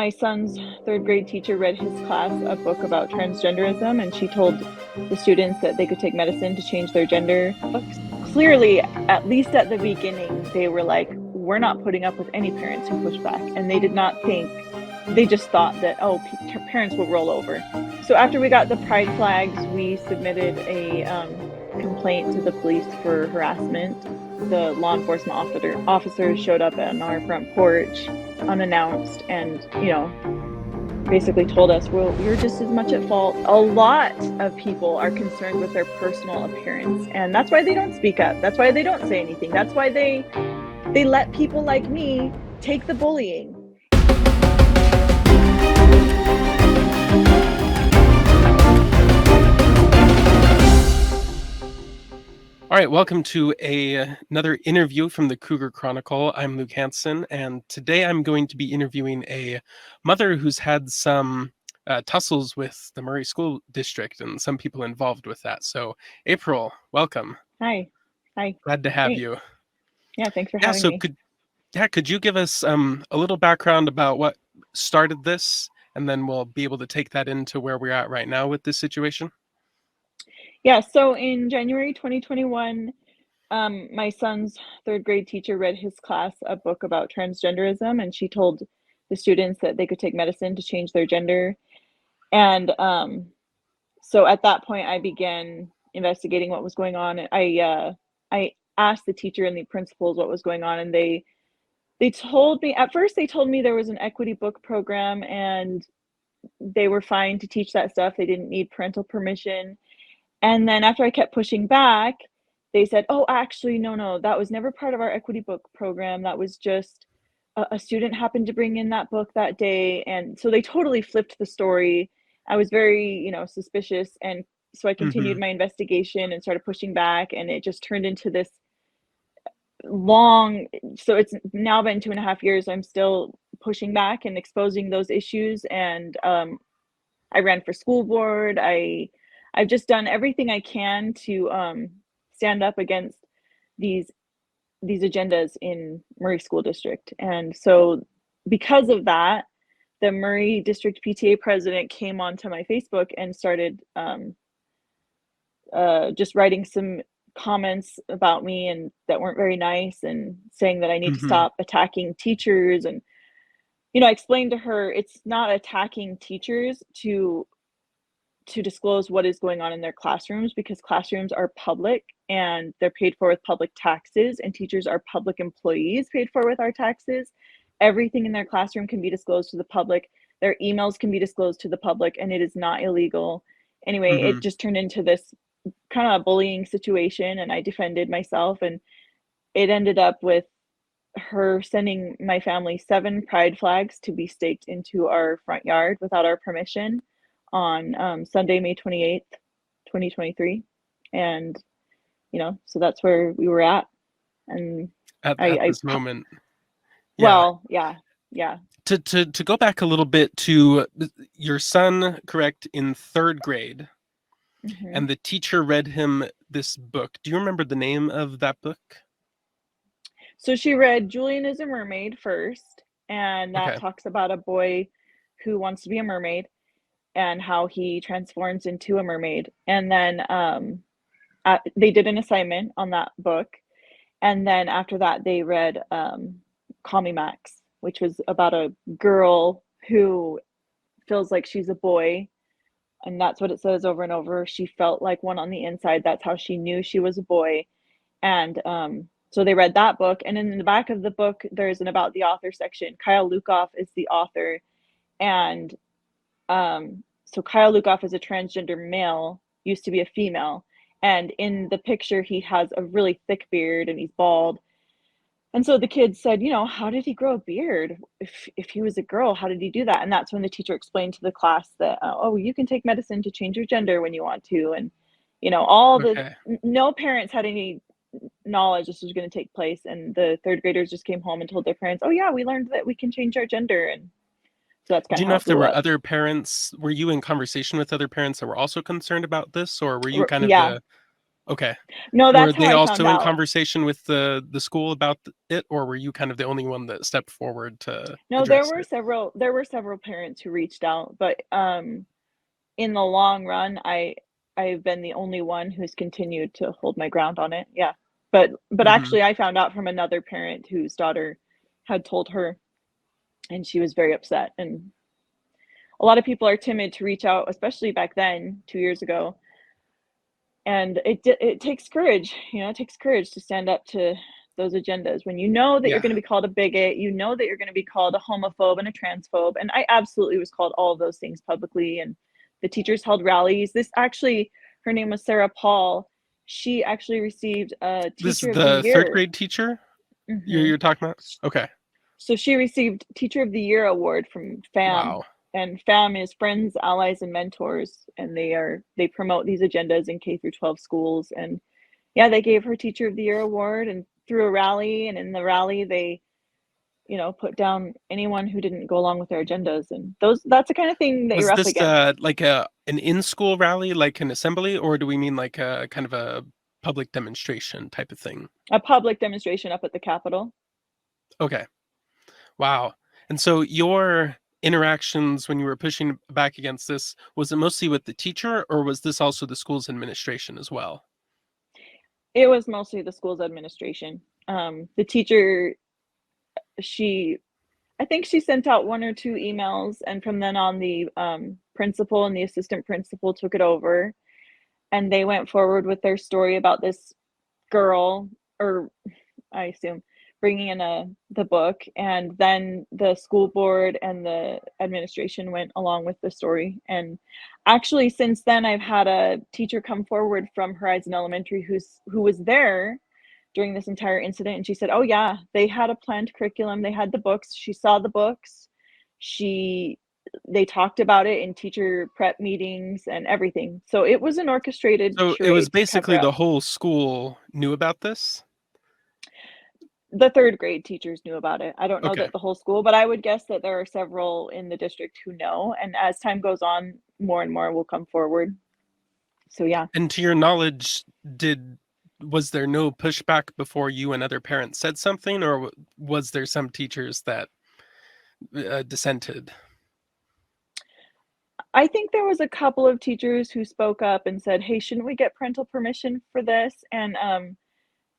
My son's third grade teacher read his class a book about transgenderism, and she told the students that they could take medicine to change their gender. Clearly, at least at the beginning, they were like, we're not putting up with any parents who push back. And they did not think, they just thought that, oh, parents will roll over. So after we got the pride flags, we submitted a complaint to the police for harassment. The law enforcement officers showed up on our front porch unannounced and, basically told us, well, you're just as much at fault. A lot of people are concerned with their personal appearance, and that's why they don't speak up. That's why they don't say anything. That's why they let people like me take the bullying. All right, welcome to another interview from the Cougar Chronicle. I'm Luke Hansen, and today I'm going to be interviewing a mother who's had some tussles with the Murray School District and some people involved with that. So, April, welcome. Hi. Glad to have Thanks. you. Yeah, thanks for having me. Could you give us a little background about what started this, and then we'll be able to take that into where we're at right now with this situation? Yeah, so in January 2021, my son's third grade teacher read his class a book about transgenderism, and she told the students that they could take medicine to change their gender. And so at that point, I began investigating what was going on. I asked the teacher and the principals what was going on, and they told me, at first they told me there was an equity book program and they were fine to teach that stuff. They didn't need parental permission. And then after I kept pushing back, they said, oh, actually, no, that was never part of our equity book program. That was just a student happened to bring in that book that day. And so they totally flipped the story. I was very, suspicious. And so I continued my investigation and started pushing back, and it just turned into this so it's now been 2.5 years. I'm still pushing back and exposing those issues. And I ran for school board. I've just done everything I can to stand up against these agendas in Murray School District. And so because of that, the Murray District PTA president came onto my Facebook and started just writing some comments about me and that weren't very nice, and saying that I need to stop attacking teachers. And I explained to her it's not attacking teachers to disclose what is going on in their classrooms, because classrooms are public and they're paid for with public taxes, and teachers are public employees paid for with our taxes. Everything in their classroom can be disclosed to the public. Their emails can be disclosed to the public, and it is not illegal. Anyway, it just turned into this kind of bullying situation, and I defended myself, and it ended up with her sending my family 7 pride flags to be staked into our front yard without our permission on Sunday, May 28th, 2023. And, so that's where we were at. And at this moment. Yeah. Well, yeah. To go back a little bit to your son, correct, in 3rd grade, and the teacher read him this book. Do you remember the name of that book? So she read Julian is a Mermaid first, and that talks about a boy who wants to be a mermaid and how he transforms into a mermaid. And then they did an assignment on that book. And then after that, they read Call Me Max, which was about a girl who feels like she's a boy. And that's what it says over and over. She felt like one on the inside. That's how she knew she was a boy. And so they read that book. And in the back of the book, there's an About the Author section. Kyle Lukoff is the author. And so Kyle Lukoff is a transgender male, used to be a female. And in the picture, he has a really thick beard and he's bald. And so the kids said, how did he grow a beard? If he was a girl, how did he do that? And that's when the teacher explained to the class that, you can take medicine to change your gender when you want to. And, no parents had any knowledge this was going to take place. And the 3rd graders just came home and told their parents, oh yeah, we learned that we can change our gender. And so that's kind of do you know if there were other parents? Were you in conversation with other parents that were also concerned about this, or were you kind of Okay. No, Were that's how they I found also in out. conversation with the school about it, or were you kind of the only one that stepped forward to No, address it? there were several parents who reached out, but in the long run, I've been the only one who's continued to hold my ground on it. Yeah. But Mhm. actually I found out from another parent whose daughter had told her, and she was very upset. And a lot of people are timid to reach out, especially back then, 2 years ago. And it takes courage, you know, it takes courage to stand up to those agendas when you know that you're Yeah. going to be called a bigot, you know that you're going to be called a homophobe and a transphobe. And I absolutely was called all of those things publicly. And the teachers held rallies. This actually, her name was Sarah Paul. She actually received a This is Teacher of the the 3rd Year. grade teacher Hmm. you're talking about? Okay. So she received Teacher of the Year award from FAM, Wow. and FAM is Friends, Allies, and Mentors, and they promote these agendas in K through 12 schools. And yeah, they gave her Teacher of the Year award and through a rally, and in the rally they, you know, put down anyone who didn't go along with their agendas, and that's the kind of thing that Was you're up this, against. like a an in-school rally, like an assembly, or do we mean like a kind of a public demonstration type of thing? A public demonstration up at the Capitol. Okay. Wow. And so your interactions when you were pushing back against this, was it mostly with the teacher, or was this also the school's administration as well? It was mostly the school's administration. The teacher, she I think she sent out one or two emails, and from then on, the principal and the assistant principal took it over, and they went forward with their story about this girl, or I assume, bringing in the book, and then the school board and the administration went along with the story. And actually, since then, I've had a teacher come forward from Horizon Elementary who was there during this entire incident, and she said, "Oh yeah, they had a planned curriculum. They had the books. She saw the books. She They talked about it in teacher prep meetings and everything. So it was an orchestrated So it was charade to cover basically up." the whole school knew about this? The 3rd grade teachers knew about it. I don't know Okay. that the whole school, but I would guess that there are several in the district who know, and as time goes on, more and more will come forward. So yeah. And to your knowledge, did was there no pushback before you and other parents said something, or was there some teachers that dissented? I think there was a couple of teachers who spoke up and said, "Hey, shouldn't we get parental permission for this?" And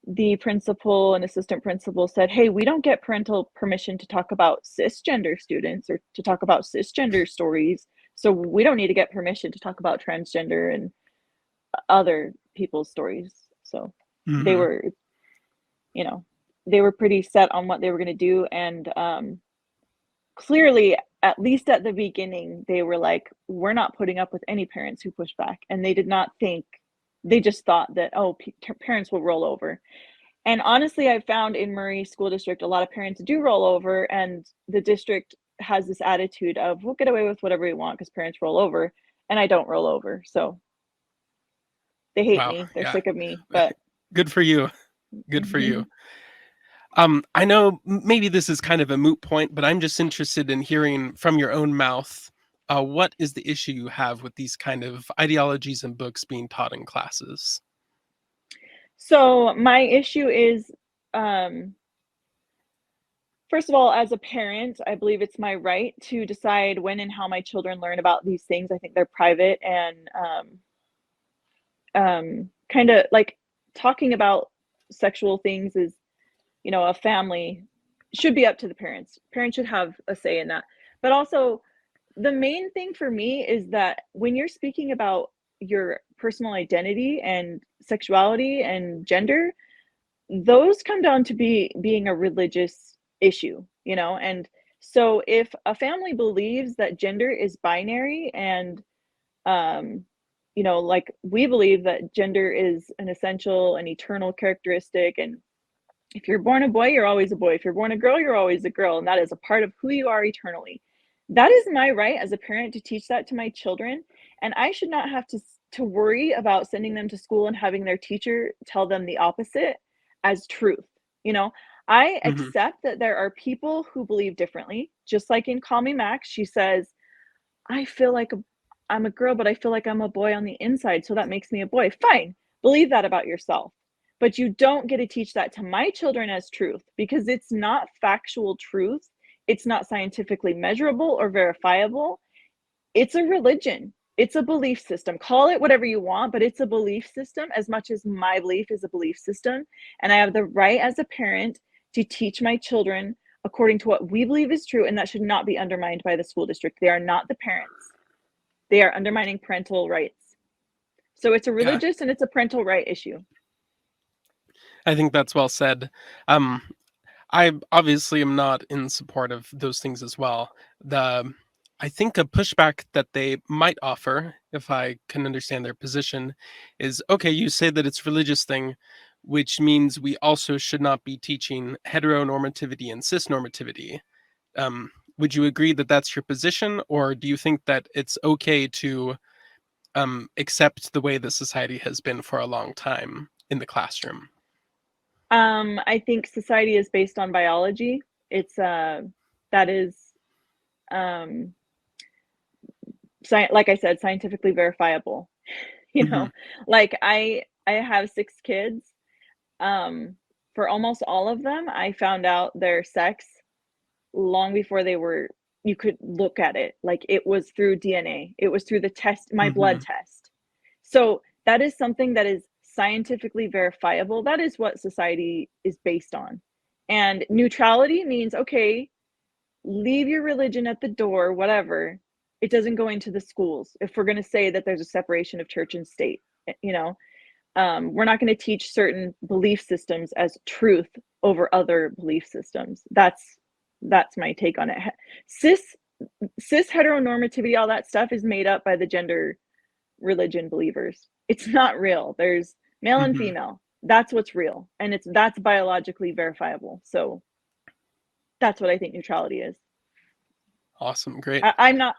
the principal and assistant principal said, "Hey, we don't get parental permission to talk about cisgender students or to talk about cisgender stories. So we don't need to get permission to talk about transgender and other people's stories." So they Hmm. were, you know, they were pretty set on what they were going to do. And clearly, at least at the beginning, they were like, "We're not putting up with any parents who push back." And they did not think, they just thought that, oh, parents will roll over. And honestly, I found in Murray School District, a lot of parents do roll over, and the district has this attitude of, we'll get away with whatever we want because parents roll over, and I don't roll over. So they hate Wow. me. They're Yeah. sick of me. But Good for you. Good for you. mhm. I know maybe this is kind of a moot point, but I'm just interested in hearing from your own mouth. What is the issue you have with these kind of ideologies and books being taught in classes? So my issue is, um, first of all, as a parent, I believe it's my right to decide when and how my children learn about these things. I think they're private, and kind of like talking about sexual things is, you know, a family should be up to the parents. Parents should have a say in that. But also, the main thing for me is that when you're speaking about your personal identity and sexuality and gender, those come down to being a religious issue, you know? And so if a family believes that gender is binary and um you know, like we believe that gender is an essential and eternal characteristic, and if you're born a boy, you're always a boy. If you're born a girl, you're always a girl, and that is a part of who you are eternally. That is my right as a parent to teach that to my children, and I should not have to worry about sending them to school and having their teacher tell them the opposite as truth. You know, I Hmm. accept that there are people who believe differently. Just like in Call Me Max, she says, "I feel like I'm a girl, but I feel like I'm a boy on the inside, so that makes me a boy." Fine. Believe that about yourself. But you don't get to teach that to my children as truth, because it's not factual truth. It's not scientifically measurable or verifiable. It's a religion. It's a belief system. Call it whatever you want, but it's a belief system as much as my belief is a belief system. And I have the right as a parent to teach my children according to what we believe is true, and that should not be undermined by the school district. They are not the parents. They are undermining parental rights. So it's a Yeah, religious and it's a parental right issue. I think that's well said. Um, I obviously am not in support of those things as well. The I think a pushback that they might offer, if I can understand their position, is okay, you say that it's a religious thing, which means we also should not be teaching heteronormativity and cisnormativity. Would you agree that that's your position, or do you think that it's okay to accept the way the society has been for a long time in the classroom? I think society is based on biology. It's that is um like I said, scientifically verifiable. You Hmm. know, like I have 6 kids. For almost all of them, I found out their sex long before they were, you could look at it. Like, it was through DNA. It was through the test, my blood Hmm. test. So that is something that is scientifically verifiable. That is what society is based on. And neutrality means, okay, leave your religion at the door, whatever. It doesn't go into the schools. If we're going to say that there's a separation of church and state, you know, we're not going to teach certain belief systems as truth over other belief systems. That's my take on it. Cis cis heteronormativity, all that stuff is made up by the gender religion believers. It's not real. There's male and Hmm. female. That's what's real, and that's biologically verifiable. So that's what I think neutrality is. Awesome, great.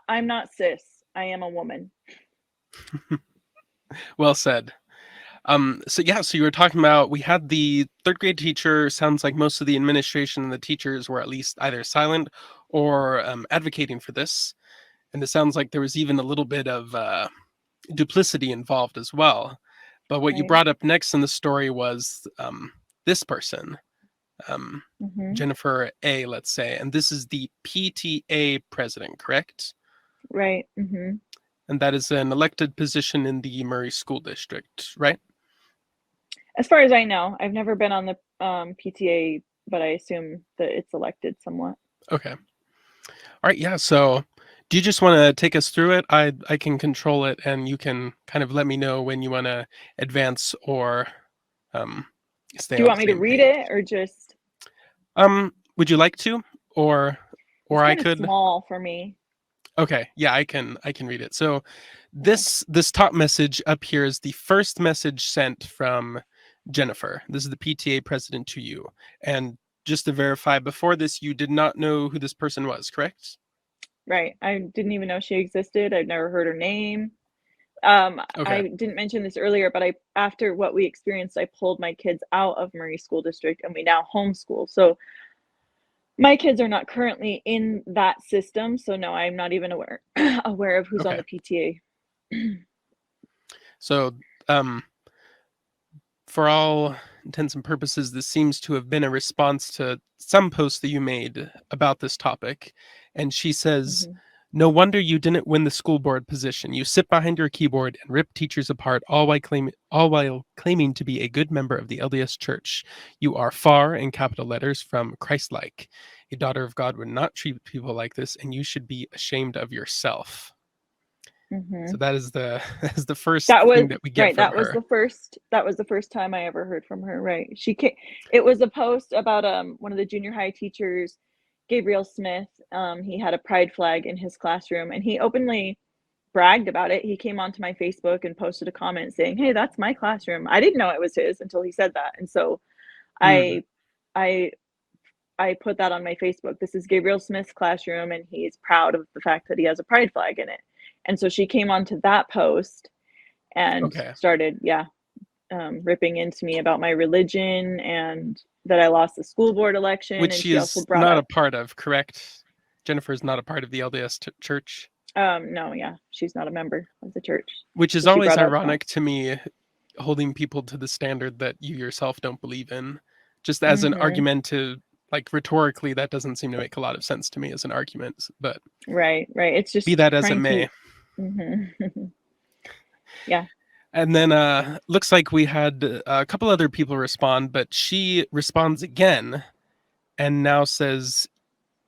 I'm not cis. I am a woman. Well said. So yeah, so you were talking about we had the third grade teacher. Sounds like most of the administration and the teachers were at least either silent or advocating for this, and it sounds like there was even a little bit of duplicity involved as well. But what you Right. brought up next in the story was this person, um, Mm-hmm. Jennifer A. Let's say, and this is the PTA president, correct? Right. Mm-hmm. And that is an elected position in the Murray School District, right? As far as I know, I've never been on the PTA, but I assume that it's elected somewhat. Okay. All right, yeah. So, do you just want to take us through it? I can control it, and you can kind of let me know when you want to advance or um, stay Do you on want the me to same read page. it or just? Would you like to, or It's I kind of could? small for me. Okay, yeah, I can read it. So, Okay. this top message up here is the first message sent from Jennifer. This is the PTA president to you, and just to verify, before this, you did not know who this person was, correct? Right. I didn't even know she existed. I've never heard her name. Okay. I didn't mention this earlier, but I after what we experienced, I pulled my kids out of Murray School District and we now homeschool. So my kids are not currently in that system. So no, I'm not even aware of who's on Okay. the PTA. So, um, for all intents and purposes, this seems to have been a response to some post that you made about this topic. And she says, Hmm. no wonder you didn't win the school board position. You sit behind your keyboard and rip teachers apart, all while claiming to be a good member of the LDS Church. You are far, in capital letters, from Christ-like. A daughter of God would not treat people like this, and you should be ashamed of yourself. Hmm. So that is the that is the first That was thing that we get right. from That was her. the first time I ever heard from her. Right. It was a post about one of the junior high teachers, Gabriel Smith. He had a pride flag in his classroom and he openly bragged about it. He came onto my Facebook and posted a comment saying, "Hey, that's my classroom." I didn't know it was his until he said that. And so Mm, I I I put that on my Facebook. This is Gabriel Smith's classroom and he's proud of the fact that he has a pride flag in it. And so she came onto that post and okay. started, yeah, ripping into me about my religion and that I lost the school board election. Which And she she also is brought not a up, part of, correct? Jennifer is not a part of the LDS church, no, yeah, she's not a member of the church. which is So she always brought up, ironic to me holding people to the standard that you yourself don't believe in, just as an Mhm. argument to, like, rhetorically, that doesn't seem to make a lot of sense to me as an argument, but Right, right. It's be just that as it trying to may. Mhm. Yeah. And then looks like we had a couple other people respond, but she responds again and now says,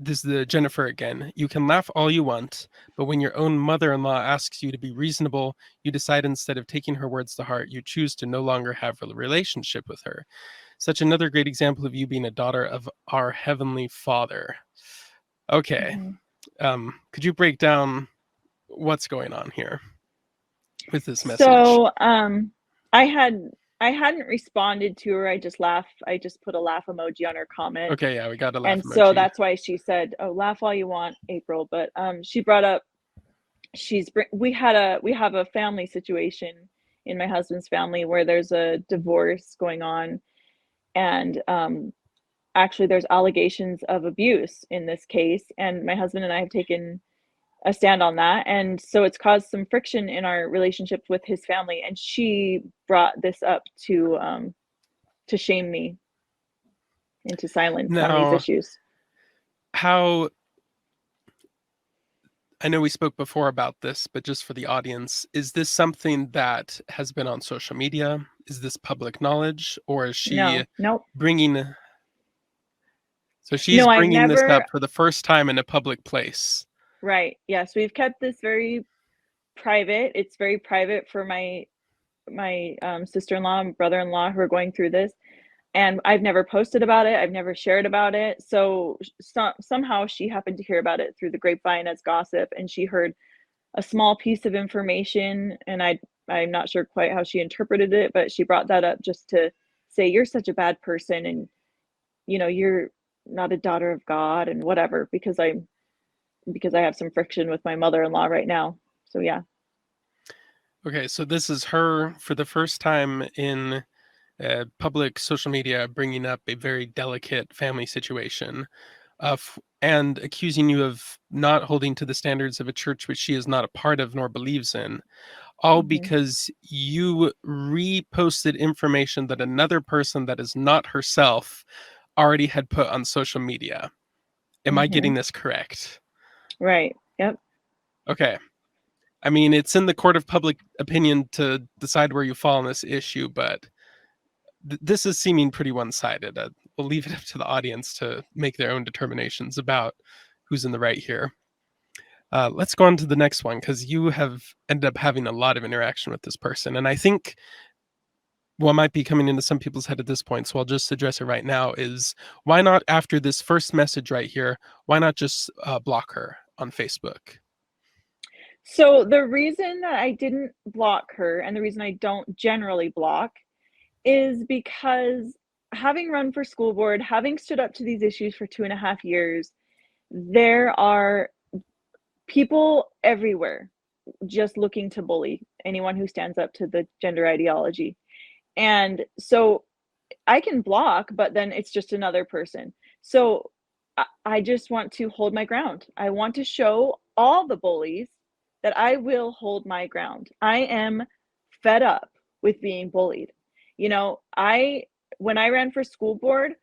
this is the Jennifer again. You can laugh all you want, but when your own mother-in-law asks you to be reasonable, you decide instead of taking her words to heart, you choose to no longer have a relationship with her. Such another great example of you being a daughter of our Heavenly Father. Okay. Mhm. Could you break down what's going on here with this message? So, I had I hadn't responded to her. I just put a laugh emoji on her comment. Okay, yeah, we got a laugh And so emoji. that's why she said, "Oh, laugh all you want, April." But she brought up we have a family situation in my husband's family where there's a divorce going on, and actually there's allegations of abuse in this case, and my husband and I have taken a stand on that, and so it's caused some friction in our relationship with his family, and she brought this up to shame me into silence on these Now, issues. how I know we spoke before about this, but just for the audience, is this something that has been on social media? Is this public knowledge, or is she No, nope. bringing? So she's No, I've bringing this never up for the first time in a public place. right. Yes, we've kept this very private. It's very private for my sister-in-law and brother-in-law who are going through this, and I've never posted about it. I've never shared about it. So, somehow she happened to hear about it through the grapevine as gossip, and she heard a small piece of information, and I'm not sure quite how she interpreted it, but she brought that up just to say, "You're such a bad person, and you're not a daughter of God," and whatever, because I have some friction with my mother-in-law right now. So yeah. Okay, so this is her for the first time in public social media bringing up a very delicate family situation, and accusing you of not holding to the standards of a church which she is not a part of nor believes in, all Mhm. because you reposted information that another person that is not herself already had put on social media. Am I getting Mhm. this correct? Right. Yep. Okay. I mean, it's in the court of public opinion to decide where you fall on this issue, but this is seeming pretty one-sided. We'll leave it up to the audience to make their own determinations about who's in the right here. Let's go on to the next one because you have ended up having a lot of interaction with this person, and I think what might be coming into some people's head at this point, so I'll just address it right now, is why not, after this first message right here, why not just block her on Facebook? So the reason that I didn't block her and the reason I don't generally block is because having run for school board, having stood up to these issues for 2.5 years, there are people everywhere just looking to bully anyone who stands up to the gender ideology. And so I can block, but then it's just another person. So I just want to hold my ground. I want to show all the bullies that I will hold my ground. I am fed up with being bullied. When I ran for school board,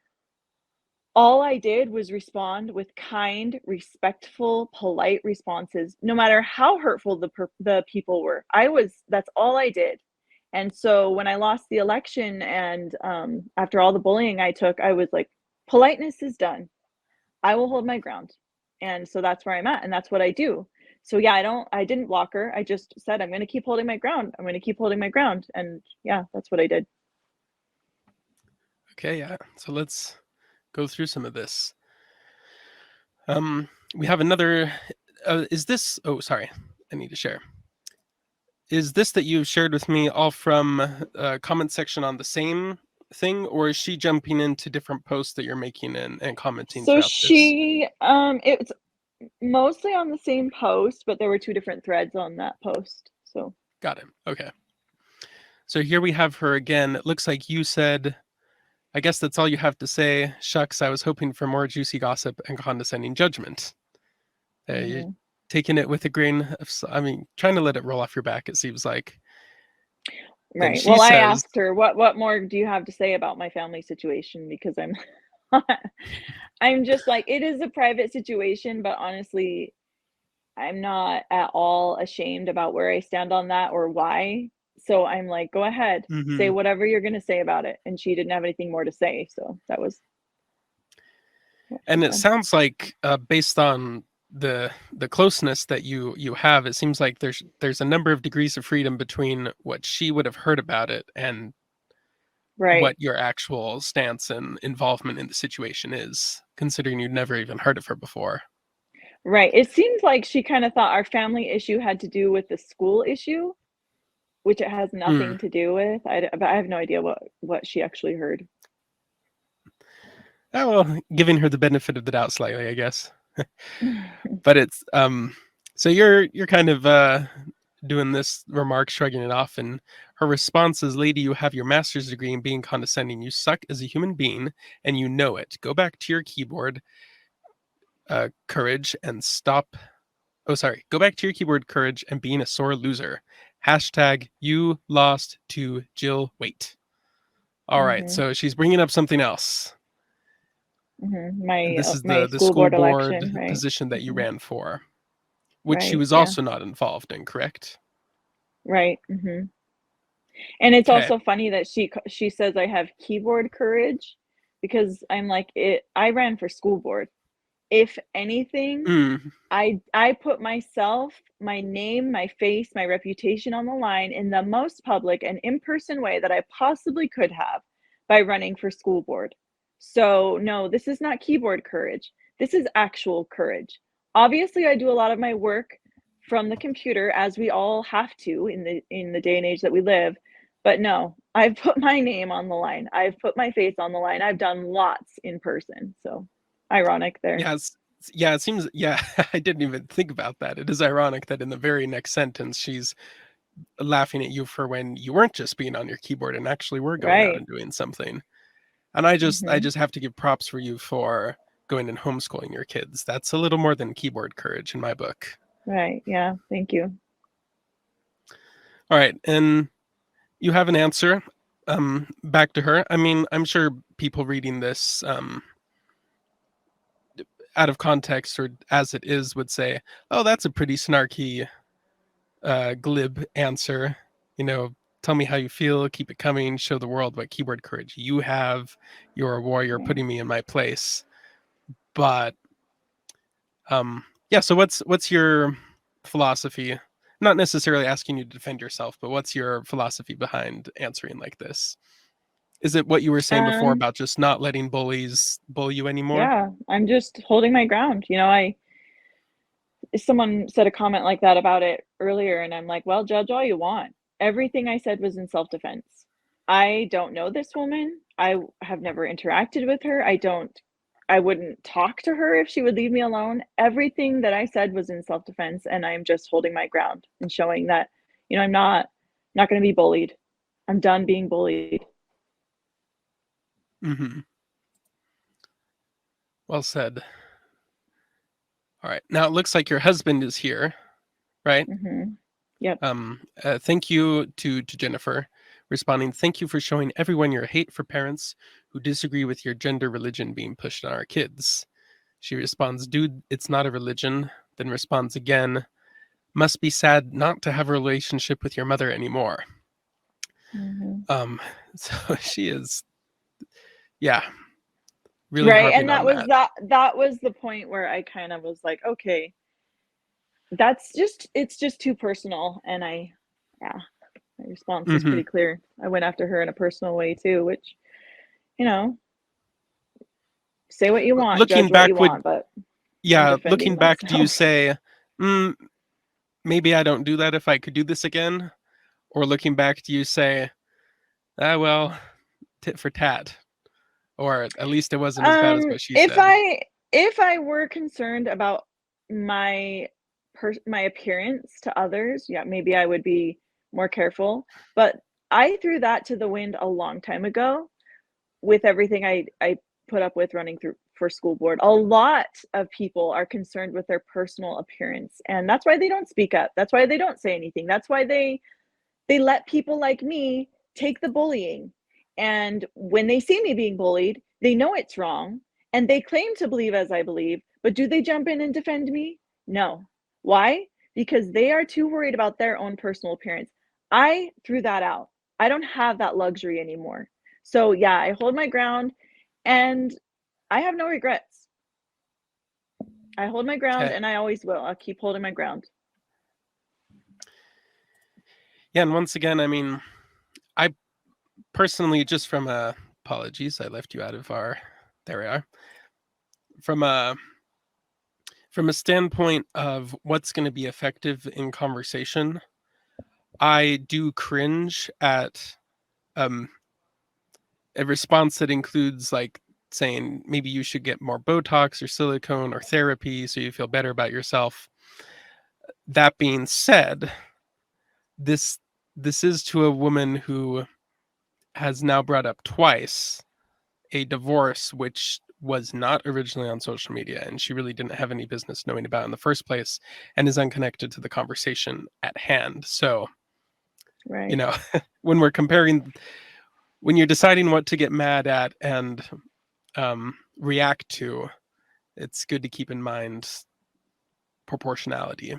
all I did was respond with kind, respectful, polite responses, no matter how hurtful the people were. That's all I did. And so when I lost the election and after all the bullying I took, I was like, politeness is done. I will hold my ground. And so that's where I'm at, and that's what I do. So yeah, I didn't block her. I just said I'm going to keep holding my ground. I'm going to keep holding my ground. And yeah, that's what I did. Okay, yeah. So let's go through some of this. We have another. Is this? Oh, sorry. I need to share. Is this that you've shared with me all from a comment section on the same thing, or is she jumping into different posts that you're making and commenting So throughout this? it's mostly on the same post, but there were 2 different threads on that post, so Got it. Okay. So here we have her again. It looks like you said, I guess that's all you have to say. Shucks, I was hoping for more juicy gossip and condescending judgment. You're mhm. taking it with a grain of, I mean, trying to let it roll off your back, it seems like. then Right. she Well, I says, asked her, what more do you have to say about my family situation? Because I'm just like, it is a private situation, but honestly, I'm not at all ashamed about where I stand on that or why. So I'm like, go ahead, say mm-hmm. whatever you're going to say about it. And she didn't have anything more to say. So that was what she And it said. sounds like, based on the closeness that you have, it seems like there's a number of degrees of freedom between what she would have heard about it and Right. what your actual stance and involvement in the situation is, considering you'd never even heard of her before. Right. It seems like she kind of thought our family issue had to do with the school issue, which it has Mm. nothing to do with. But I have no idea what she actually heard. Oh, well, giving her the benefit of the doubt slightly, I guess. But it's so you're kind of doing this remark, shrugging it off, and her response is, "Lady, you have your master's degree in being condescending. You suck as a human being, and you know it. Go back to your keyboard, courage, and stop. Oh, sorry. Go back to your keyboard, courage, and being a sore loser. Hashtag you lost to Jill Waite." All right, Hmm. so she's bringing up something else. Hmm. And this is My the school school board election, board right? position that you Hmm. ran for, which she Right. was Yeah. also not involved in, correct? Right. Hmm. And it's Okay. also funny that she says I have keyboard courage because I'm like it. I ran for school board. If anything, Mm, I put myself, my name, my face, my reputation on the line in the most public and in-person way that I possibly could have by running for school board. So, no, this is not keyboard courage. This is actual courage. Obviously, I do a lot of my work from the computer as we all have to in the day and age that we live. But no, I've put my name on the line. I've put my face on the line. I've done lots in person. So, ironic there. yeah, yeah, it seems, yeah, I didn't even think about that. It is ironic that in the very next sentence, she's laughing at you for when you weren't just being on your keyboard and actually were going out Right. and doing something. And I Mhm. just have to give props for you for going and homeschooling your kids. That's a little more than keyboard courage in my book. Right, yeah, thank you. All right, and you have an answer back to her. I mean, I'm sure people reading this out of context or as it is would say, "Oh, that's a pretty snarky, glib answer." You know, tell me how you feel, keep it coming, show the world what keyboard courage you have. You're a warrior, Yeah. putting me in my place. But yeah. So what's your philosophy? Not necessarily asking you to defend yourself, but what's your philosophy behind answering like this? Is it what you were saying before Um, about just not letting bullies bully you anymore? yeah, I'm just holding my ground. Someone said a comment like that about it earlier, and I'm like, well, judge all you want. Everything I said was in self-defense. I don't know this woman. Have never interacted with her. I wouldn't talk to her if she would leave me alone. Everything that I said was in self-defense, and I'm just holding my ground and showing that, I'm not going to be bullied. I'm done being bullied. Hmm. Well said. All right. Now it looks like your husband is here, right? Hmm. Yep. Thank you to Jennifer responding. Thank you for showing everyone your hate for parents who disagree with your gender religion being pushed on our kids. She responds, "Dude, it's not a religion." Then responds again, "Must be sad not to have a relationship with your mother anymore." Hmm. Um, so she is, yeah, really Right, harping and on that. that was the point where I kind of was like, okay, it's just too personal, and yeah, my response was Hmm. pretty clear. I went after her in a personal way too, which, you know, say what you want, Looking judge what you back, would want, but I'm yeah, looking defending back, do you myself. say, mm, maybe I don't do that if I could do this again? Or looking back, do you say, ah, well, tit for tat, or at least it wasn't as bad as Um, what she if said? I if I were concerned about my my appearance to others, yeah, maybe I would be more careful, but I threw that to the wind a long time ago with everything I put up with running through for school board. A lot of people are concerned with their personal appearance, and that's why they don't speak up. That's why they don't say anything. That's why they let people like me take the bullying. And when they see me being bullied, they know it's wrong and they claim to believe as I believe, but do they jump in and defend me? No. Why? Because they are too worried about their own personal appearance. I threw that out. I don't have that luxury anymore. So, yeah, I hold my ground and I have no regrets. I hold my ground Okay. and I always will. I'll keep holding my ground. Yeah, and once again, I mean, I personally, just from a apologies, I left you out of our. There we are. From a standpoint of what's going to be effective in conversation, I do cringe at um a response that includes like saying maybe you should get more Botox or silicone or therapy so you feel better about yourself. That being said, this this is to a woman who has now brought up twice a divorce which was not originally on social media and she really didn't have any business knowing about in the first place and is unconnected to the conversation at hand. So, you Right. know, when we're comparing, when you're deciding what to get mad at and react to, it's good to keep in mind proportionality.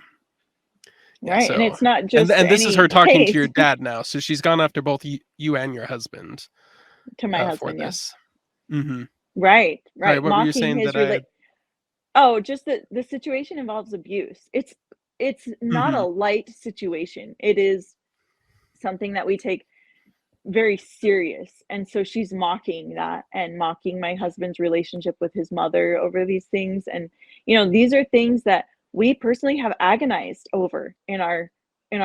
Yeah. Right. And So, it's not and just and this is her any talking to case your dad now. So she's gone after both you and your husband to my for husband. Yeah. this. Mm-hmm. Right. Sorry, Right. what were you Mocking saying his that I? relate. Oh, just that the situation involves abuse. It's not a Mm-hmm. light situation. It is something that we take very serious. And so she's mocking that and mocking my husband's relationship with his mother over these things. And these are things that we personally have agonized over in our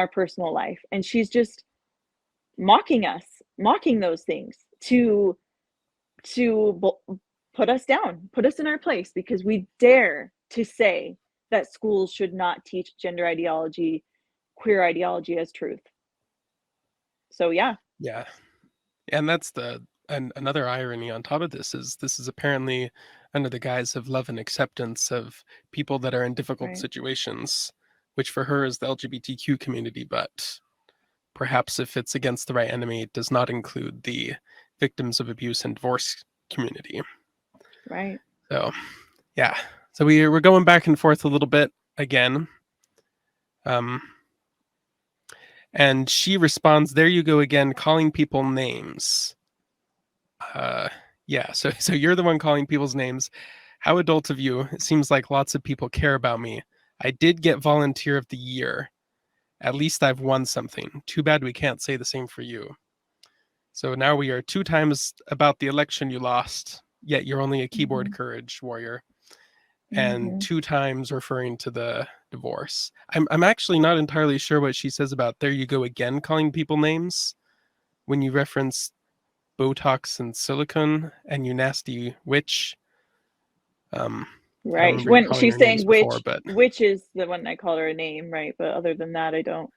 personal life. And she's just mocking us, mocking those things to put us down, put us in our place because we dare to say that schools should not teach gender ideology, queer ideology as truth. So yeah, Yeah, and that's the and another irony on top of this is apparently under the guise of love and acceptance of people that are in difficult right, situations, which for her is the LGBTQ community, but perhaps if it's against the right enemy, it does not include the victims of abuse and divorce community. right, So, yeah. So we're going back and forth a little bit again. Um, and she responds, "There you go again, calling people names." Uh, yeah. So you're the one calling people's names. How adult of you? It seems like lots of people care about me. I did get volunteer of the year. At least I've won something. Too bad we can't say the same for you. So now we are two times about the election you lost, yet you're only a keyboard mm-hmm, courage warrior, and mm-hmm. two times referring to the divorce. I'm actually not entirely sure what she says about there you go again calling people names when you reference Botox and silicone and you nasty witch. I don't Right. remember you When calling she's her names saying before, but which is the one I called her a name, right? But other than that, I don't.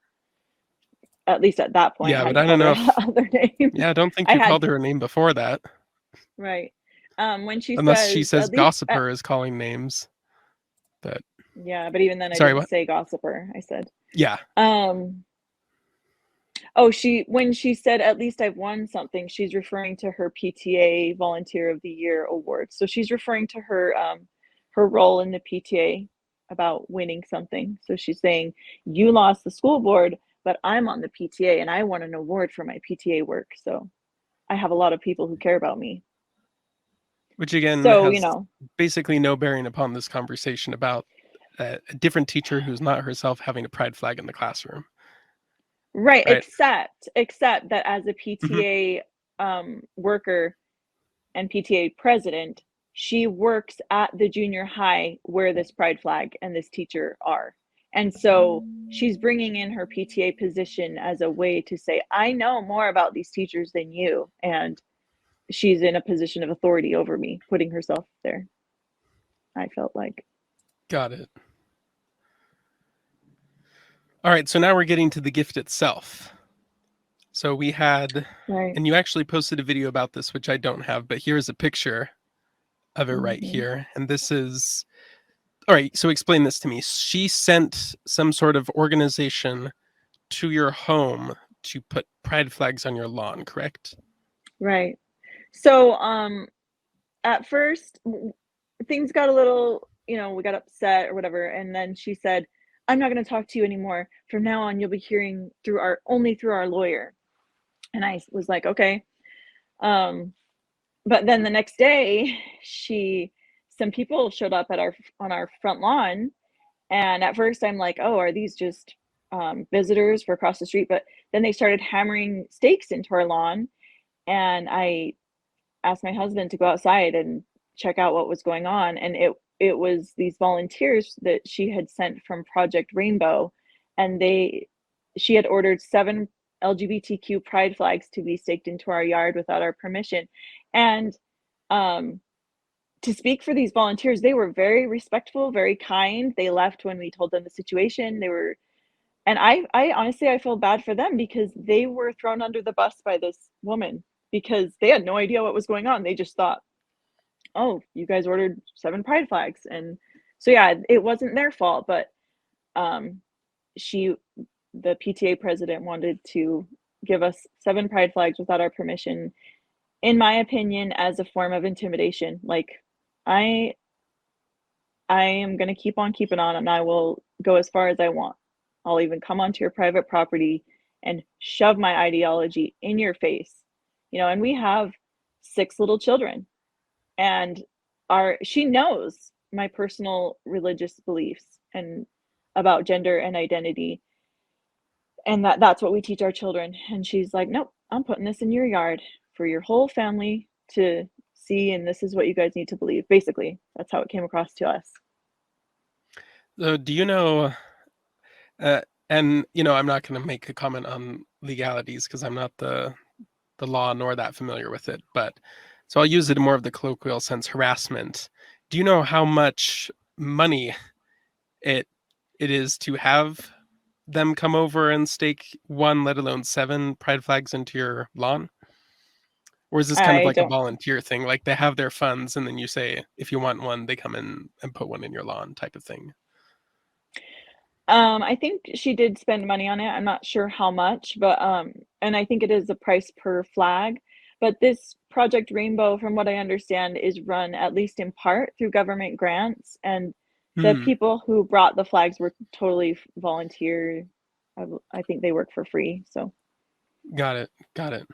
At least at that point, yeah, but hadn't I don't called know her if other names. yeah, I don't think I you had called her a name before that, right. When she unless she says says at least gossiper is calling names. But yeah, but even then I sorry, didn't what? say gossiper. I said Yeah, um oh, she when she said at least I've won something, she's referring to her PTA Volunteer of the Year award. So she's referring to her role in the PTA about winning something. So she's saying you lost the school board, but I'm on the PTA and I won an award for my PTA work. So I have a lot of people who care about me. which again So, has basically no bearing upon this conversation about a different teacher who's not herself having a pride flag in the classroom, right, right? except that as a Hmm. PTA worker and PTA president, she works at the junior high where this pride flag and this teacher are. And so she's bringing in her PTA position as a way to say, I know more about these teachers than you. And she's in a position of authority over me, putting herself there, I felt like. Got it. All right, so now we're getting to the gift itself. So we had, Right. and you actually posted a video about this, which I don't have, but here's a picture of it right Mm-hmm. here. And this is, all right, so explain this to me. She sent some sort of organization to your home to put pride flags on your lawn, correct? Right. So, at first, things got a little, we got upset or whatever, and then she said, "I'm not gonna talk to you anymore. From now on, you'll be hearing through our lawyer." And I was like, "Okay." Um, but then the next day, she some people showed up on our front lawn, and at first I'm like, "Oh, are these just, visitors for across the street?" But then they started hammering stakes into our lawn, and I asked my husband to go outside and check out what was going on, and it was these volunteers that she had sent from Project Rainbow, and she had ordered 7 LGBTQ pride flags to be staked into our yard without our permission. And um to speak for these volunteers, they were very respectful, very kind. They left when we told them the situation. They were and I honestly I feel bad for them because they were thrown under the bus by this woman because they had no idea what was going on. They just thought, "Oh, you guys ordered 7 pride flags." And so yeah, it wasn't their fault, but um she the PTA president wanted to give us 7 pride flags without our permission, in my opinion, as a form of intimidation. Like I I am going to keep on keeping on and I will go as far as I want. I'll even come onto your private property and shove my ideology in your face. And we have 6 little children, and our she knows my personal religious beliefs and about gender and identity, and that's what we teach our children. And she's like, "Nope, I'm putting this in your yard for your whole family to see, and this is what you guys need to believe." Basically, that's how it came across to us. So do you know, uh, and I'm not going to make a comment on legalities because I'm not the law nor that familiar with it, but so I'll use it in more of the colloquial sense, harassment. Do you know how much money it it is to have them come over and stake one, let alone 7 pride flags into your lawn? Or is this kind of I like a don't volunteer thing? Like they have their funds and then you say, if you want one, they come in and put one in your lawn type of thing. I think she did spend money on it. I'm not sure how much, but and I think it is a price per flag. But this Project Rainbow, from what I understand, is run at least in part through government grants, and the Hmm. people who brought the flags were totally volunteer. I think they work for free. So, Got it. Got it.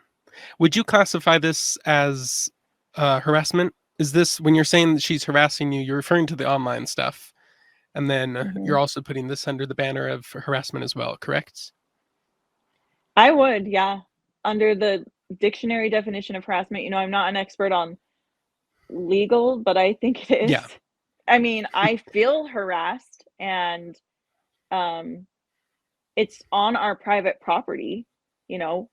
Would you classify this as harassment? Is this when you're saying that she's harassing you, you're referring to the online stuff, and then mhm. you're also putting this under the banner of harassment as well, correct? I would, yeah, under the dictionary definition of harassment. I'm not an expert on legal, but I think it is. Yeah. I mean, I feel harassed, and um it's on our private property,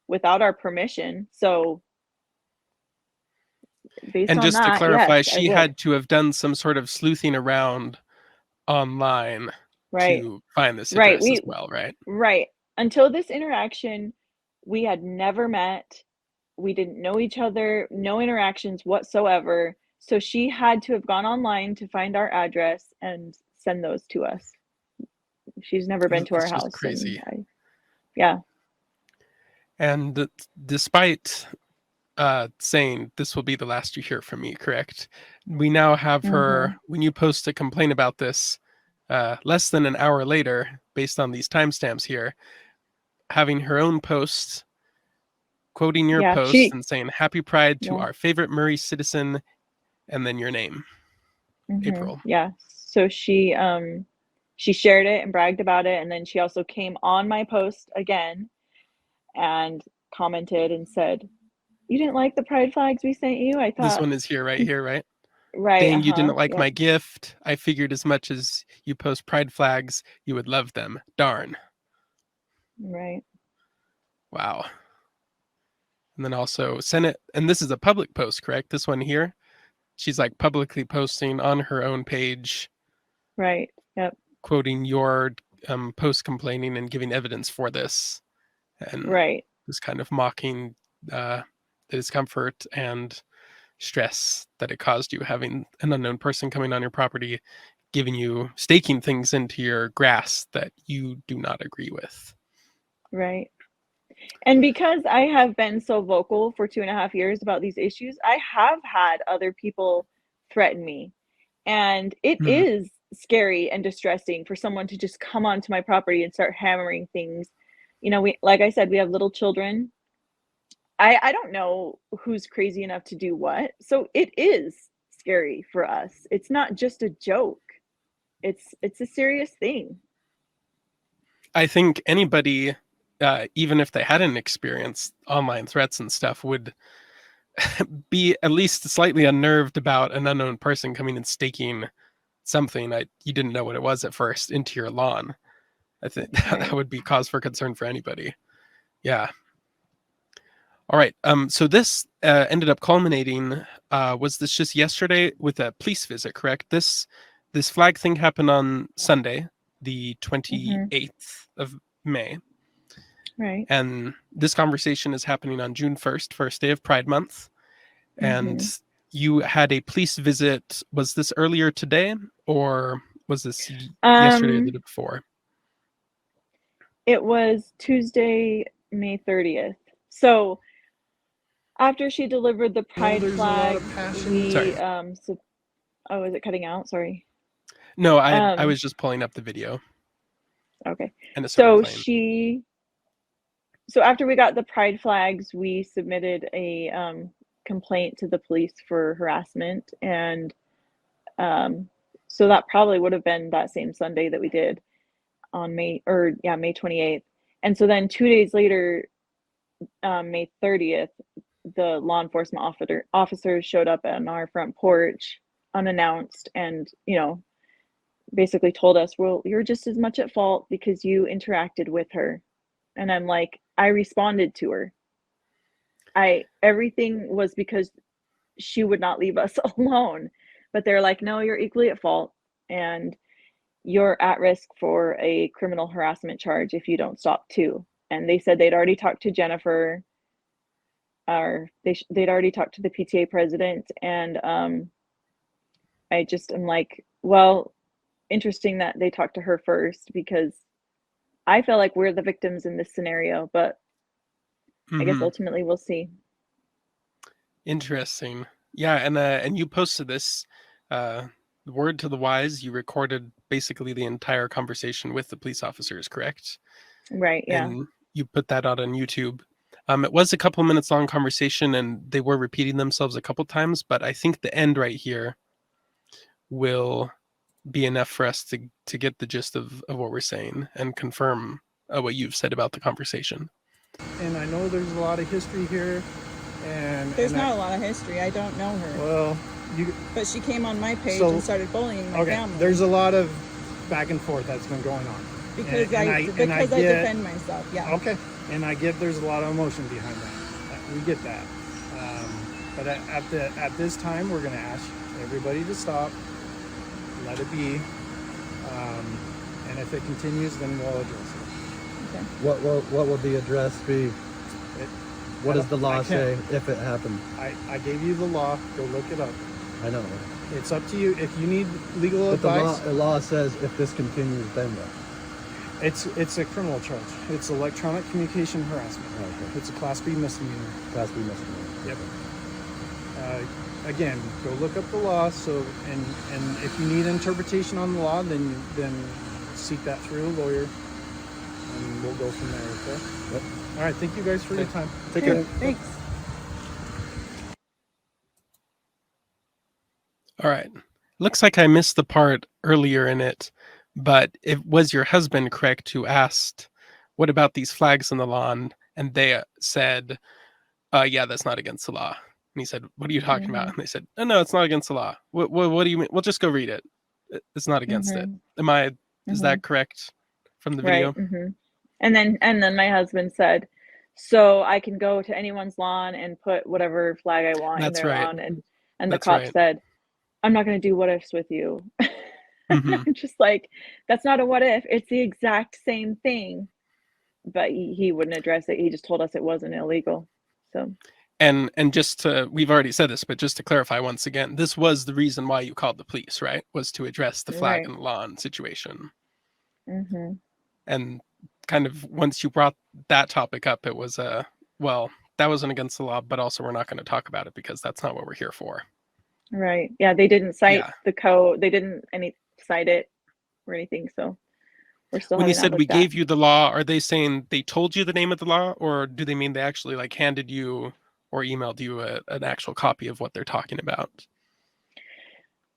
without our permission. So based And on just to that, yes, clarify, I she would. had to have done some sort of sleuthing around online Right. to find this Right. address as We well, right? right. Until this interaction, we had never met. We didn't know each other, no interactions whatsoever. So she had to have gone online to find our address and send those to us. She's never been to our That's just house, and crazy. yeah. And despite saying this will be the last you hear from me, correct? We now have her, Mhm. when you post a complaint about this, less than an hour later, based on these timestamps here, having her own post, quoting your Yeah, post she and saying, Happy Pride to yeah. our favorite Murray citizen, and then your name, Mhm. April. Yeah. So she shared it and bragged about it, and then she also came on my post again and commented and said, "You didn't like the pride flags we sent you? I This thought." one is here, right? Right, Dang, you uh-huh. didn't like Yep. my gift. I figured as much as you post pride flags, you would love them. Darn. Right. Wow. And then also send it, and this is a public post, correct? This one here? She's like publicly posting on her own page, Right. Yep. quoting your post complaining and giving evidence for this, and Right. just kind of mocking the discomfort and stress that it caused you having an unknown person coming on your property, giving you staking things into your grass that you do not agree with. Right. And because I have been so vocal for 2.5 years about these issues, I have had other people threaten me. And it Mm. is scary and distressing for someone to just come onto my property and start hammering things. We, like I said, we have little children. I don't know who's crazy enough to do what. So it is scary for us. It's not just a joke. It's a serious thing. I think anybody, even if they hadn't experienced online threats and stuff, would be at least slightly unnerved about an unknown person coming and staking something that you didn't know what it was at first into your lawn. I think that Right. would be cause for concern for anybody. Yeah. All right. So this ended up culminating. Was this just yesterday with a police visit? Correct. This flag thing happened on Sunday, the Mm-hmm. 28th of May, Right. and this conversation is happening on June 1st, first day of Pride Month. And Mm-hmm. you had a police visit. Was this earlier today, or was this yesterday or the Um, day before? it was Tuesday, May 30th. So after she delivered the No, pride there's a lot of flags, passion. Sorry. oh, is it cutting out? Sorry. No, I Um, was just pulling up the video okay. and it started So playing. she so after we got the pride flags, we submitted a complaint to the police for harassment, and um, so that probably would have been that same Sunday that we did on May 28th. And so then 2 days later, May 30th, the law enforcement officers showed up on our front porch unannounced, and basically told us, well, you're just as much at fault because you interacted with her. And I'm like, I responded to her. I Everything was because she would not leave us alone. But they're like, no, you're equally at fault, and you're at risk for a criminal harassment charge if you don't stop too. And they said they'd already talked to Jennifer, or they'd already talked to the PTA president, and I just am like, well, interesting that they talked to her first, because I feel like we're the victims in this scenario, but I guess Mm-hmm. ultimately we'll see. Interesting. Yeah, and you posted this uh word to the wise. You recorded basically the entire conversation with the police officers, correct? Right, yeah. And you put that out on YouTube. It was a couple minutes long conversation, and they were repeating themselves a couple times, but I think the end right here will be enough for us to get the gist of what we're saying and confirm what you've said about the conversation. And I know there's a lot of history here, There's not a lot of history. I don't know her. Well, you. But she came on my page So, and started bullying my Okay, family. there's a lot of back and forth that's been going on. Because I get, defend myself. Yeah. Okay, and I get there's a lot of emotion behind that. We get that. But at this time, we're going to ask everybody to stop, let it be, and if it continues, then we'll address it. Okay. What will the address be? What does the law say if it happened? I gave you the law. Go look it up. I know. It's up to you. If you need legal But advice, the law says if this continues, then what? it's a criminal charge. It's electronic communication harassment. Oh, okay. It's a Class B misdemeanor. Class B misdemeanor. Yep. Again, go look up the law. So, and if you need interpretation on the law, then seek that through a lawyer, and we'll go from there. Okay. Yep. All right. Thank you guys for your time. Take care. Thanks. All right. Looks like I missed the part earlier in it, but it was your husband, correct, who asked, what about these flags on the lawn? And they said, yeah, that's not against the law. And he said, what are you talking about? And they said, oh, no, it's not against the law. What do you mean? Well, just go read it. It's not against it. Is that correct from the video? Right. And then my husband said, so I can go to anyone's lawn and put whatever flag I want in That's their right. lawn. And the That's cop right. said, I'm not going to do what ifs with you. Mhm. I'm just like, that's not a what if. It's the exact same thing. But he wouldn't address it. He just told us it wasn't illegal. So, And just to, we've already said this, but just to clarify once again, this was the reason why you called the police, right? Was to address the flag right. and lawn situation. Mm-hmm. And kind of once you brought that topic up, it was well, that wasn't against the law, but also we're not going to talk about it because that's not what we're here for. Right. Yeah, they didn't cite Yeah. the code. They didn't cite it or anything, so we're still When you having that said we looked at. gave you the law, are they saying they told you the name of the law, or do they mean they actually like handed you or emailed you an actual copy of what they're talking about?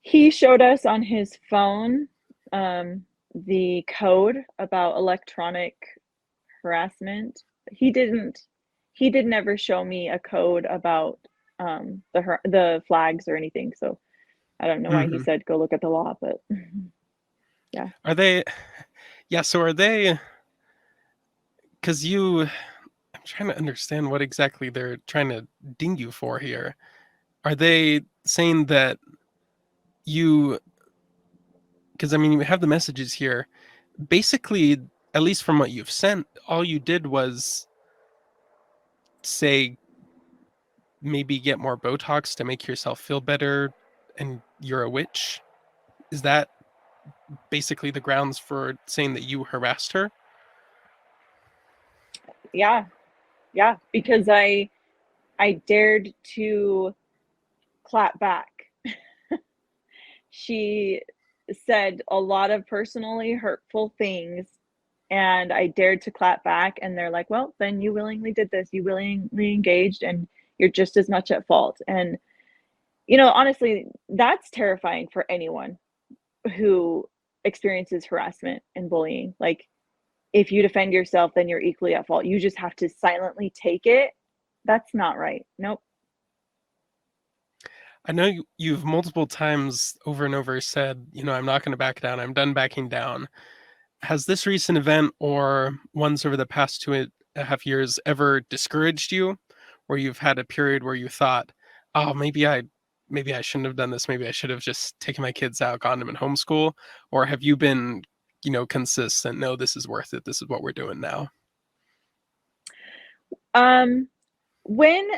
He showed us on his phone the code about electronic harassment. He didn't ever show me a code about the flags or anything. So I don't know why he Mm-hmm. said go look at the law, but yeah. Are they? Yeah. So are they? Because I'm trying to understand what exactly they're trying to ding you for here. Are they saying that you? Because I mean, you have the messages here. Basically, at least from what you've sent, all you did was say maybe get more Botox to make yourself feel better, and you're a witch. Is that basically the grounds for saying that you harassed her? Yeah. Yeah, because I dared to clap back. She said a lot of personally hurtful things, and I dared to clap back, and they're like, "Well, then you willingly did this. You willingly engaged, and you're just as much at fault." And honestly, that's terrifying for anyone who experiences harassment and bullying. Like, if you defend yourself, then you're equally at fault. You just have to silently take it. That's not right. Nope. I know you've multiple times over and over said, I'm not going to back down. I'm done backing down. Has this recent event or ones over the past 2.5 years ever discouraged you, where you've had a period where you thought, oh, maybe I shouldn't have done this. Maybe I should have just taken my kids out, gone them in homeschool? Or have you been, consistent? No, this is worth it. This is what we're doing now. When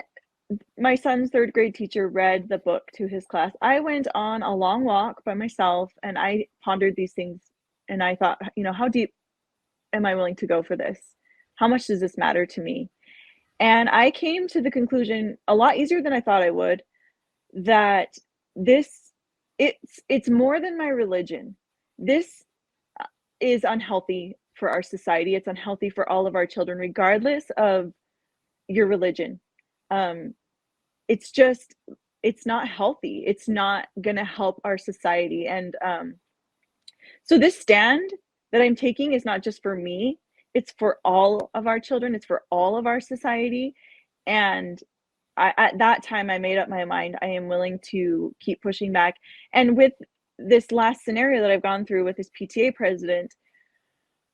my son's third grade teacher read the book to his class, I went on a long walk by myself and I pondered these things, and I thought, how deep am I willing to go for this? How much does this matter to me? And I came to the conclusion, a lot easier than I thought I would, that this it's more than my religion. This is unhealthy for our society. It's unhealthy for all of our children, regardless of your religion. It's just, it's not healthy. It's not gonna help our society. And so this stand that I'm taking is not just for me, it's for all of our children, it's for all of our society. And at that time, I made up my mind. I am willing to keep pushing back. And with this last scenario that I've gone through with this PTA president,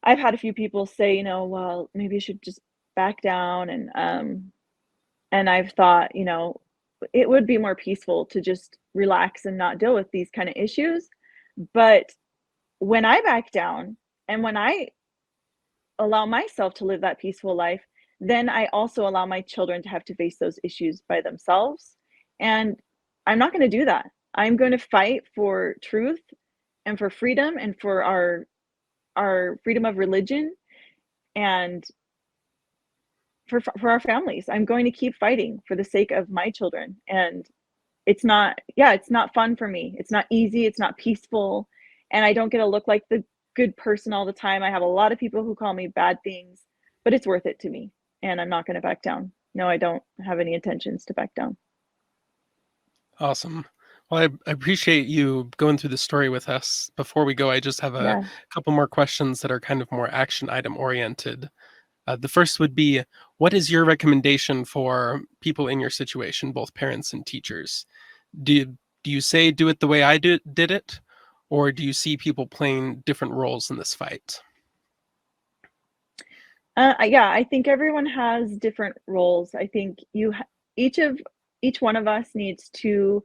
I've had a few people say, well, maybe you should just back down. And I've thought, it would be more peaceful to just relax and not deal with these kind of issues. But when I back down and when I allow myself to live that peaceful life, then I also allow my children to have to face those issues by themselves. And I'm not going to do that. I'm going to fight for truth and for freedom and for our freedom of religion and for our families. I'm going to keep fighting for the sake of my children. And it's not fun for me. It's not easy, it's not peaceful, and I don't get to look like the good person all the time. I have a lot of people who call me bad things, but it's worth it to me, and I'm not going to back down. No, I don't have any intentions to back down. Awesome. Well, I appreciate you going through the story with us. Before we go, I just have a couple more questions that are kind of more action item oriented. The first would be, what is your recommendation for people in your situation, both parents and teachers? Do you say do it the way I did it, or do you see people playing different roles in this fight? Yeah, I think everyone has different roles. I think each one of us needs to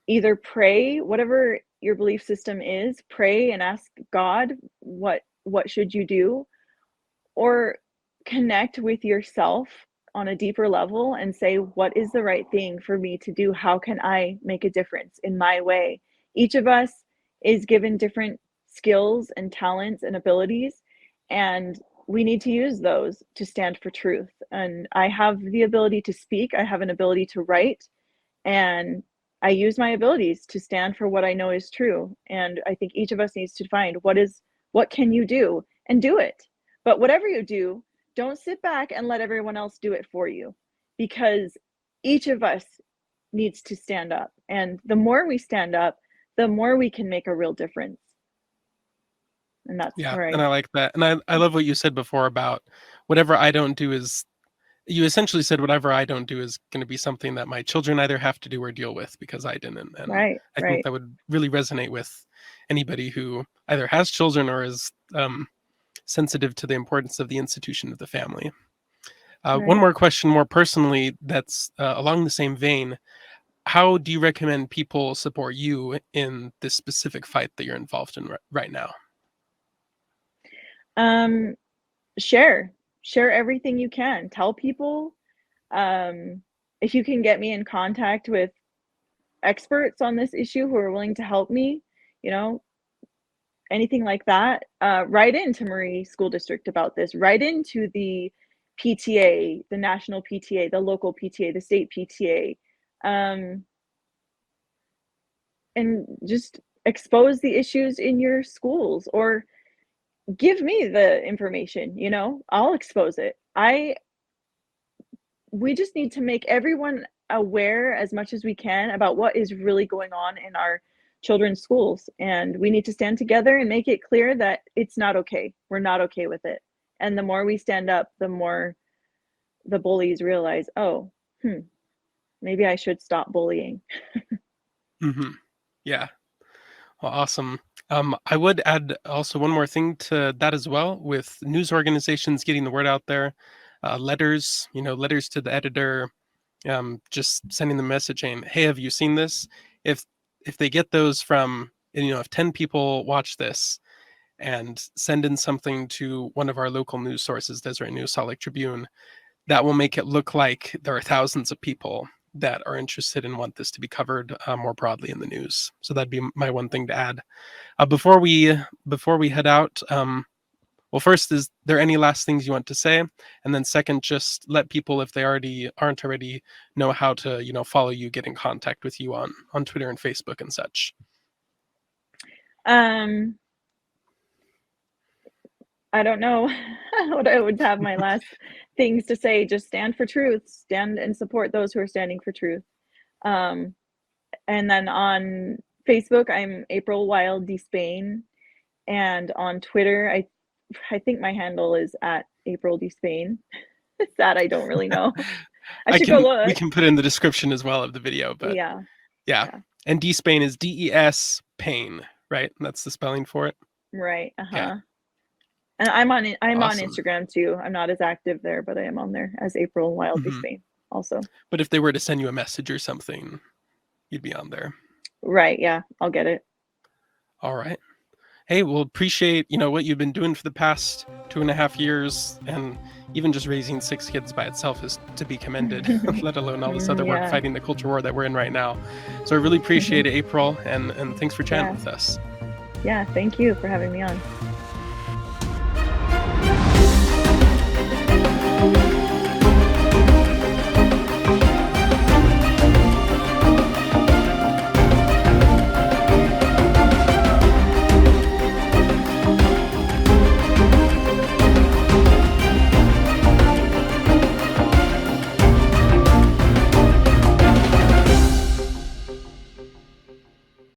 either pray, whatever your belief system is, pray and ask God, what should you do, or connect with yourself on a deeper level and say, what is the right thing for me to do? How can I make a difference in my way? Each of us is given different skills and talents and abilities, and we need to use those to stand for truth. And I have the ability to speak, I have an ability to write, and I use my abilities to stand for what I know is true. And I think each of us needs to find what can you do and do it. But whatever you do, don't sit back and let everyone else do it for you, because each of us needs to stand up. And the more we stand up, the more we can make a real difference. And that's Yeah, where and I like that. And I love what you said before about whatever I don't do is, you essentially said whatever I don't do is going to be something that my children either have to do or deal with because I didn't. And right, I think right. that would really resonate with anybody who either has children or is sensitive to the importance of the institution of the family. One Right. more question, more personally, that's along the same vein. How do you recommend people support you in this specific fight that you're involved in right now? Um, share everything you can. Tell people. If you can get me in contact with experts on this issue who are willing to help me, you know, anything like that, write into Marie School District about this. Write into the PTA, the national PTA, the local PTA, the state PTA, and just expose the issues in your schools, or give me the information, you know, I'll expose it. We just need to make everyone aware as much as we can about what is really going on in our children's schools. And we need to stand together and make it clear that it's not okay. We're not okay with it. And the more we stand up, the more the bullies realize, oh, maybe I should stop bullying. Mm-hmm. Yeah. Well, awesome. I would add also one more thing to that as well, with news organizations getting the word out there, letters, letters to the editor, just sending the message saying, "Hey, have you seen this?" If they get those from, if 10 people watch this and send in something to one of our local news sources, Deseret News, Salt Lake Tribune, that will make it look like there are thousands of people that are interested and want this to be covered more broadly in the news. So that'd be my one thing to add. Before we head out, well, first, is there any last things you want to say? And then second, just let people, if they aren't already, know how to follow you, get in contact with you on Twitter and Facebook and such. I don't know what I would have my last things to say. Just stand for truth, stand and support those who are standing for truth. And then on Facebook, I'm April Wild Despain, and on Twitter, I think my handle is at April Despain. That I don't really know. I should go look. We can put in the description as well of the video, but yeah. And Despain is DES Pain, right? That's the spelling for it. Right. Yeah. And I'm on Awesome. Instagram too. I'm not as active there, but I am on there as April Wild Despain also. But if they were to send you a message or something, you'd be on there. Right. Yeah. I'll get it. All right. Hey, we'll appreciate, what you've been doing for the past 2.5 years, and even just raising 6 kids by itself is to be commended, let alone all this other work fighting the culture war that we're in right now. So I really appreciate it, April, and thanks for chatting with us. Yeah, thank you for having me on.